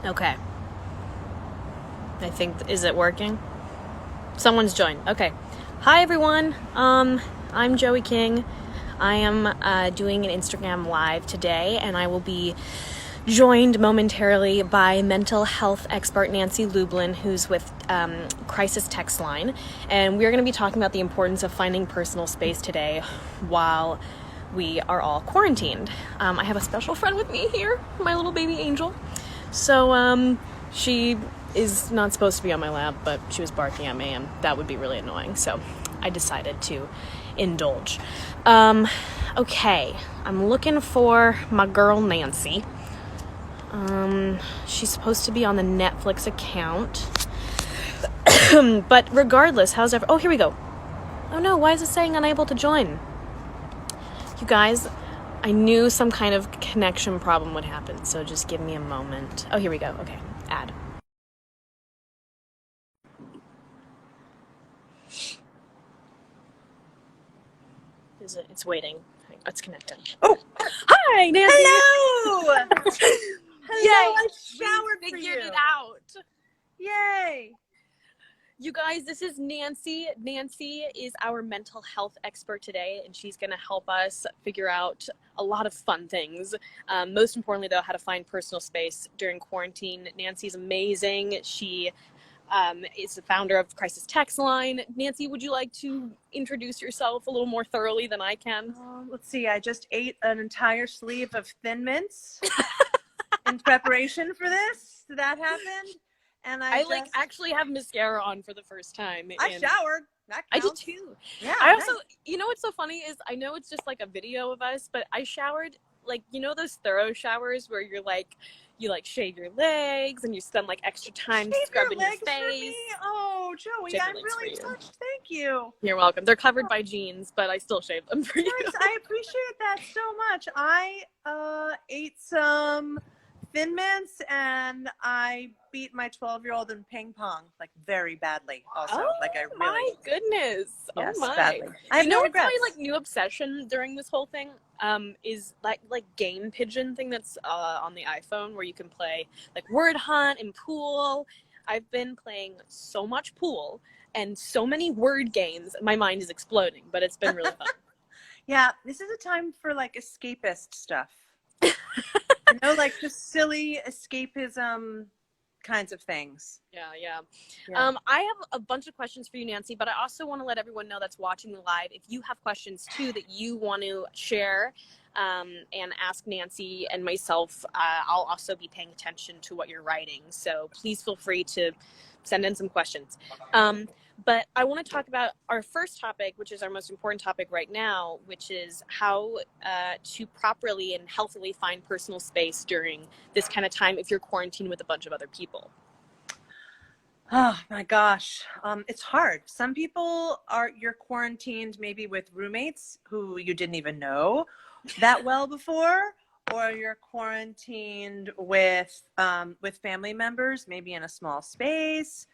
Okay. I think, is it working? Someone's joined. Okay. Hi, everyone. I'm Joey King. I am doing an Instagram Live today, and I will be joined momentarily by mental health expert Nancy Lublin, who's with Crisis Text Line. And we're going to be talking about the importance of finding personal space today while we are all quarantined. I have a special friend with me here, my little baby angel. So she is not supposed to be on my lap, but she was barking at me, and that would be really annoying. So I decided to indulge. Okay, I'm looking for my girl Nancy. She's supposed to be on the Netflix account. But regardless, how's ever? Oh, here we go. Oh no, why is it saying unable to join? You guys, I knew some kind of connection problem would happen, so just give me a moment. Oh, here we go. Okay, add. It's waiting. It's connecting. Oh, hi, Nancy. Hello. Hello. Yay! I showered for you. Figured it out. Yay! You guys, this is Nancy. Nancy is our mental health expert today, and she's going to help us figure out a lot of fun things. Most importantly, though, how to find personal space during quarantine. Nancy's amazing. She is the founder of Crisis Text Line. Nancy, would you like to introduce yourself a little more thoroughly than I can? Let's see. I just ate an entire sleeve of Thin Mints in preparation for this. Did that happen? And I like actually have mascara on for the first time. I showered. That I did counts. too. Yeah. I also, you know what's so funny is I know it's just like a video of us, but I showered like, you know, those thorough showers where you're like, you like shave your legs and you spend like extra time scrubbing your face. For me? Oh, Joey, I'm really touched. Thank you. You're welcome. They're covered by jeans, but I still shave them for you. Thanks. I appreciate that so much. I ate some Thin Mints and I beat my 12-year-old in ping pong like very badly. Also, like I really. My goodness. Yes, oh my. Badly. I have you know no what's regrets. my like new obsession during this whole thing? Is like game pigeon thing that's on the iPhone where you can play like word hunt and pool. I've been playing so much pool and so many word games. My mind is exploding, but it's been really fun. Yeah, this is a time for like escapist stuff. You know, like just silly escapism kinds of things. Yeah. I have a bunch of questions for you, Nancy, but I also want to let everyone know that's watching the live, if you have questions too that you want to share and ask Nancy and myself, I'll also be paying attention to what you're writing. So please feel free to send in some questions. But I want to talk about our first topic, which is our most important topic right now, which is how to properly and healthily find personal space during this kind of time if you're quarantined with a bunch of other people. Oh my gosh. It's hard. Some people you're quarantined maybe with roommates who you didn't even know that well before, or you're quarantined with family members, maybe in a small space.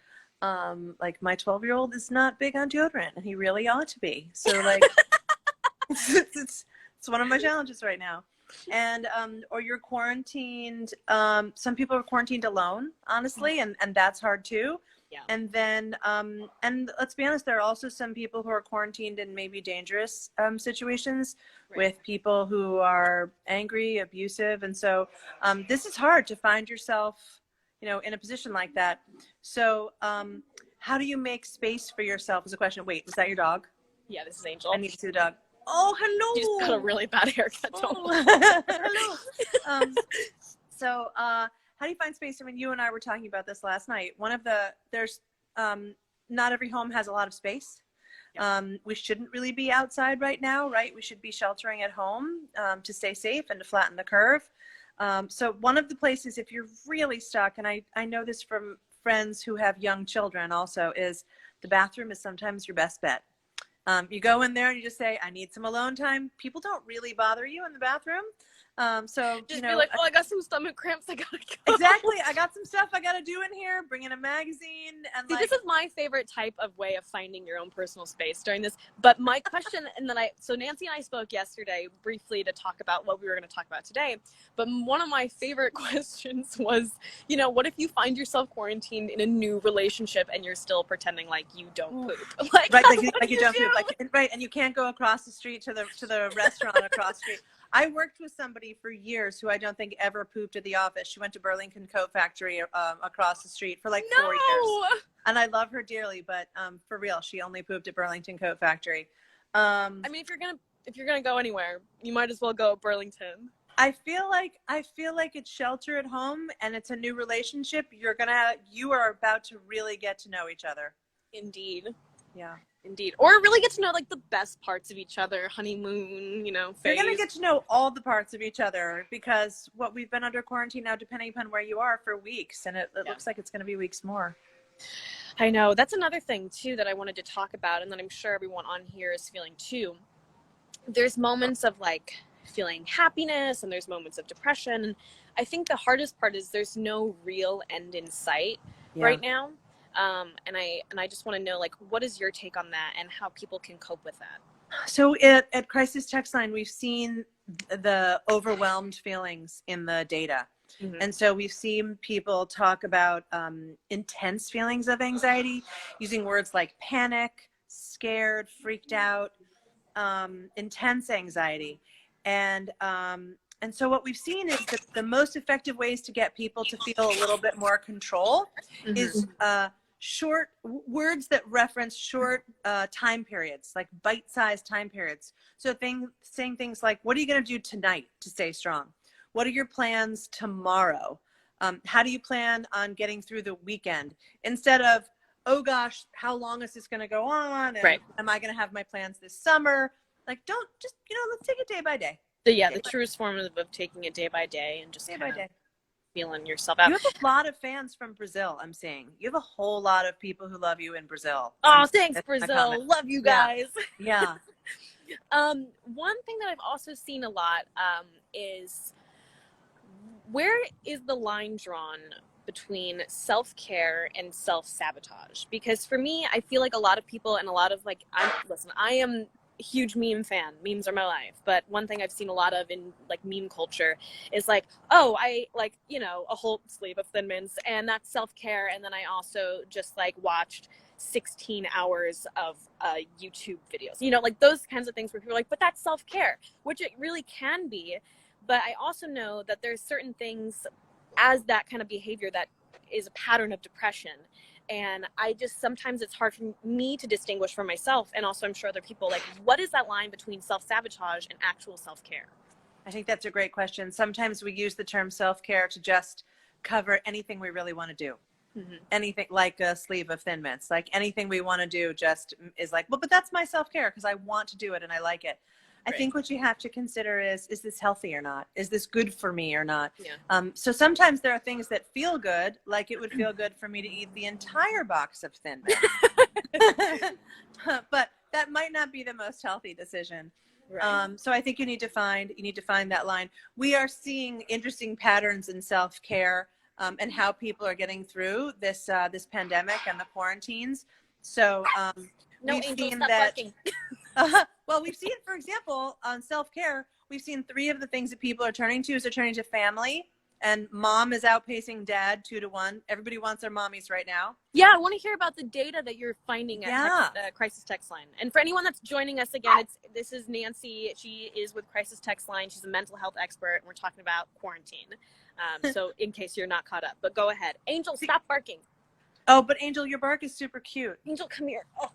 Like my 12-year-old is not big on deodorant and he really ought to be. So like it's one of my challenges right now. And or you're quarantined. Some people are quarantined alone, honestly, and that's hard too. Yeah. And then and let's be honest, there are also some people who are quarantined in maybe dangerous situations with people who are angry, abusive, and so this is hard to find yourself, you know, in a position like that. So how do you make space for yourself is a question. Wait, was that your dog? Yeah, this is Angel. I need to see the dog. Oh, hello. You just got a really bad haircut. Hello. So how do you find space? I mean, you and I were talking about this last night. There's not every home has a lot of space. Yeah. We shouldn't really be outside right now, right? We should be sheltering at home to stay safe and to flatten the curve. So one of the places, if you're really stuck, and I know this from friends who have young children also, is the bathroom is sometimes your best bet. You go in there and you just say, I need some alone time. People don't really bother you in the bathroom. So, Just be like, oh, I got some stomach cramps. I gotta go. Exactly. I got some stuff I gotta do in here. Bring in a magazine and See, like. this is my favorite type of way of finding your own personal space during this. But my question, so Nancy and I spoke yesterday briefly to talk about what we were going to talk about today. But one of my favorite questions was, what if you find yourself quarantined in a new relationship and you're still pretending like you don't poop? Like, right, like you don't poop. Like, right, and you can't go across the street to the restaurant across the street. I worked with somebody for years who I don't think ever pooped at the office. She went to Burlington Coat Factory across the street for like 4 years. And I love her dearly, but for real, she only pooped at Burlington Coat Factory. I mean, if you're gonna go anywhere, you might as well go Burlington. I feel like it's shelter at home and it's a new relationship. You are about to really get to know each other. Indeed. Yeah. Indeed. Or really get to know like the best parts of each other, honeymoon, phase. You're going to get to know all the parts of each other because we've been under quarantine now, depending upon where you are, for weeks. And it looks like it's going to be weeks more. I know. That's another thing too that I wanted to talk about and that I'm sure everyone on here is feeling too. There's moments of like feeling happiness and there's moments of depression. And I think the hardest part is there's no real end in sight right now. And I just want to know, like, what is your take on that and how people can cope with that? So at Crisis Text Line, we've seen the overwhelmed feelings in the data. Mm-hmm. And so we've seen people talk about intense feelings of anxiety using words like panic, scared, freaked out, intense anxiety. And so what we've seen is that the most effective ways to get people to feel a little bit more control is short words that reference short time periods, like bite-sized time periods. So saying things like, what are you going to do tonight to stay strong? What are your plans tomorrow? How do you plan on getting through the weekend? Instead of, oh gosh, how long is this going to go on? And am I going to have my plans this summer? Like, don't just, let's take it day by day. The truest form of taking it day by day and just day by day. Feeling yourself out. You have a lot of fans from Brazil, I'm seeing. You have a whole lot of people who love you in Brazil. Oh, thanks, Brazil. Love you guys. Yeah. One thing that I've also seen a lot is where is the line drawn between self-care and self-sabotage? Because for me, I feel like a lot of people and a lot of I am huge meme fan. Memes are my life. But one thing I've seen a lot of in like meme culture is like, oh, I like, a whole sleeve of Thin Mints and that's self-care. And then I also just like watched 16 hours of YouTube videos, like those kinds of things where people are like, but that's self-care, which it really can be. But I also know that there's certain things as that kind of behavior that is a pattern of depression. And sometimes it's hard for me to distinguish for myself. And also I'm sure other people, like, what is that line between self-sabotage and actual self-care? I think that's a great question. Sometimes we use the term self-care to just cover anything we really want to do. Mm-hmm. Anything like a sleeve of Thin Mints, like anything we want to do just is like, well, but that's my self-care because I want to do it and I like it. I think what you have to consider is this healthy or not? Is this good for me or not? Yeah. So sometimes there are things that feel good, like it would feel good for me to eat the entire box of Thin Mints. But that might not be the most healthy decision. Right. So I think you need to find that line. We are seeing interesting patterns in self-care and how people are getting through this pandemic and the quarantines. So we've seen that. Well, we've seen, for example, on self-care, we've seen 3 of the things that people are turning to is they're turning to family, and mom is outpacing dad 2-1. Everybody wants their mommies right now. Yeah, I want to hear about the data that you're finding at Crisis Text Line. And for anyone that's joining us again, this is Nancy. She is with Crisis Text Line. She's a mental health expert, and we're talking about quarantine. So in case you're not caught up, but go ahead. Angel, stop barking. Oh, but Angel, your bark is super cute. Angel, come here. Oh.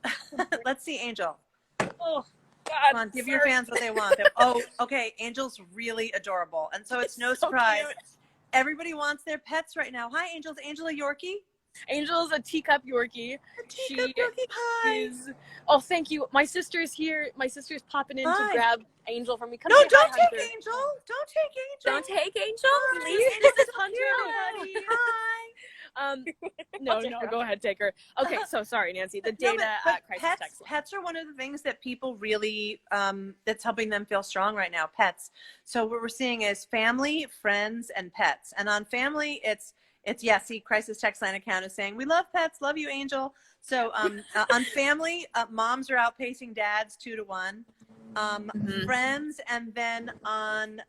Let's see Angel. Oh, God. Come on, give your fans what they want. Oh, okay. Angel's really adorable. And so it's no surprise. Cute. Everybody wants their pets right now. Hi, Angel. Is Angel a Yorkie? Angel's a teacup Yorkie. A teacup Yorkie. Hi. Oh, thank you. My sister's here. My sister's popping in to grab Angel from me. Come no, here. Don't take Angel. Don't take Angel. Don't take Angel. Please. This is Hunter, everybody. Hi. No, go ahead, take her. Okay, so sorry, Nancy. The data but crisis pets, text line. pets are one of the things that people really, that's helping them feel strong right now, pets. So what we're seeing is family, friends, and pets. And on family, it's see, crisis text line account is saying, we love pets, love you, Angel. So on family, moms are outpacing dads 2-1. Friends, and then on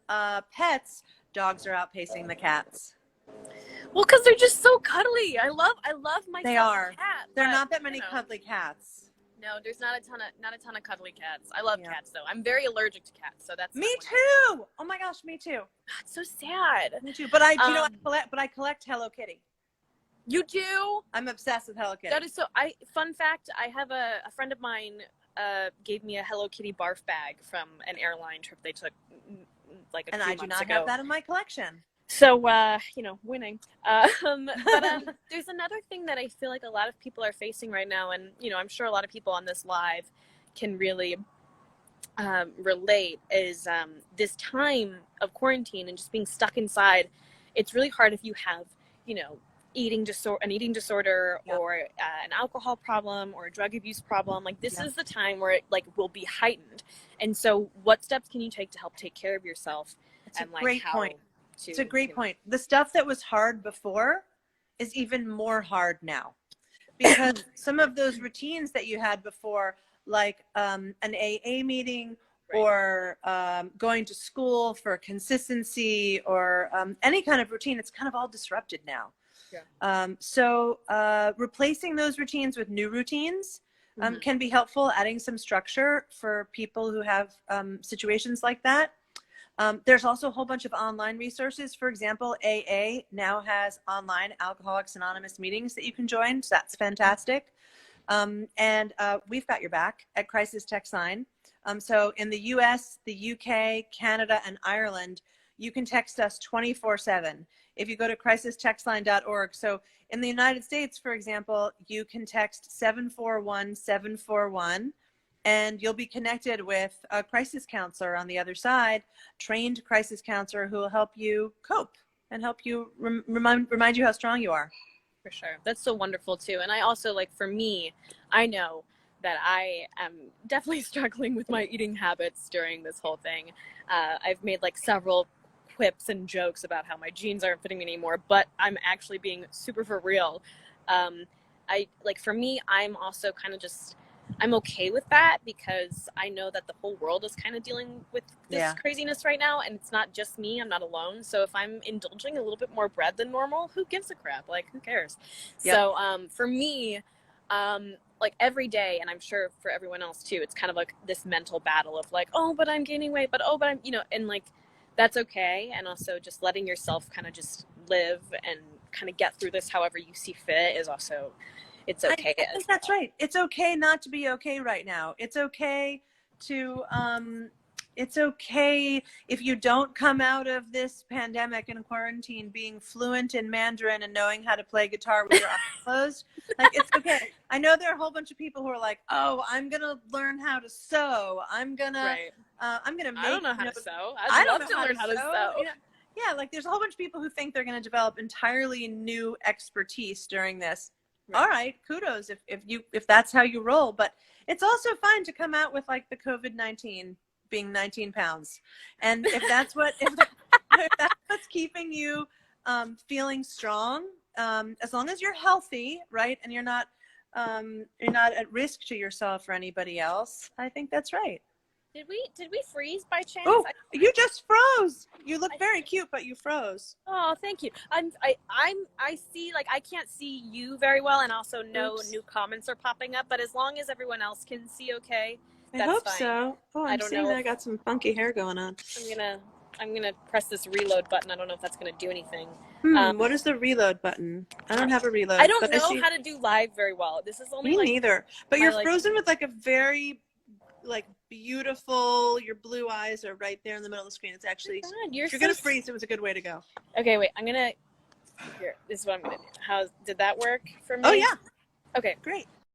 pets, dogs are outpacing the cats. Well, because they're just so cuddly. I love my They are. cat. There are not that many cuddly cats. No, there's not a ton of cuddly cats. I love cats though. I'm very allergic to cats, so that's me too. Oh my gosh, me too. It's so sad. Me too. But I collect Hello Kitty. You do? I'm obsessed with Hello Kitty. That is so. Fun fact: I have a friend of mine gave me a Hello Kitty barf bag from an airline trip they took like a few months ago. And I do not have that in my collection. So, winning. There's another thing that I feel like a lot of people are facing right now, and, I'm sure a lot of people on this live can really relate, is this time of quarantine and just being stuck inside. It's really hard if you have, an eating disorder or an alcohol problem or a drug abuse problem. Like, this is the time where it, will be heightened. And so what steps can you take to help take care of yourself? It's a great point. It's a great point. The stuff that was hard before is even more hard now, because some of those routines that you had before, like an AA meeting or going to school for consistency or any kind of routine, it's kind of all disrupted now. Yeah. So replacing those routines with new routines can be helpful, adding some structure for people who have situations like that. There's also a whole bunch of online resources. For example, AA now has online Alcoholics Anonymous meetings that you can join. So that's fantastic. And we've got your back at Crisis Text Line. So in the US, the UK, Canada, and Ireland, you can text us 24/7. If you go to crisistextline.org. So in the United States, for example, you can text 741-741. And you'll be connected with a crisis counselor on the other side, trained crisis counselor who will help you cope and help you remind you how strong you are. For sure. That's so wonderful too. And I also, for me, I know that I am definitely struggling with my eating habits during this whole thing. I've made several quips and jokes about how my jeans aren't fitting me anymore, but I'm actually being super for real. For me, I'm also kind of I'm okay with that, because I know that the whole world is kind of dealing with this craziness right now, and it's not just me. I'm not alone. So if I'm indulging a little bit more bread than normal, who gives a crap? Who cares? Yep. So for me, every day, and I'm sure for everyone else too, it's kind of this mental battle of oh, but I'm gaining weight, but I'm, and that's okay. And also just letting yourself kind of just live and kind of get through this however you see fit is also, it's okay. I think that's right. It's okay not to be okay right now. It's okay to, it's okay if you don't come out of this pandemic and quarantine being fluent in Mandarin and knowing how to play guitar with your eyes closed. It's okay. I know there are a whole bunch of people who are oh, I'm going to learn how to sew. I'm going to make. I don't know how to sew. I'd love to learn how to sew. Yeah, there's a whole bunch of people who think they're going to develop entirely new expertise during this. Right. All right, kudos if that's how you roll. But it's also fine to come out with the COVID-19 being 19 pounds, and if that's what's keeping you feeling strong, as long as you're healthy, right, and you're not at risk to yourself or anybody else, I think that's right. Did we freeze by chance? Oh, you just froze. You look very cute, but you froze. Oh, thank you. I see, I can't see you very well, and also no new comments are popping up, but as long as everyone else can see okay, that's fine. I hope so. Oh, I'm seeing that I got some funky hair going on. I'm gonna press this reload button. I don't know if that's gonna do anything. What is the reload button? I don't have a reload. I don't know how to do live very well. This is only me neither. But you're frozen with a very beautiful, your blue eyes are right there in the middle of the screen. It's actually, if you're gonna freeze, it was a good way to go. Okay, wait, this is what I'm gonna do. Did that work for me? Oh yeah. Okay, great.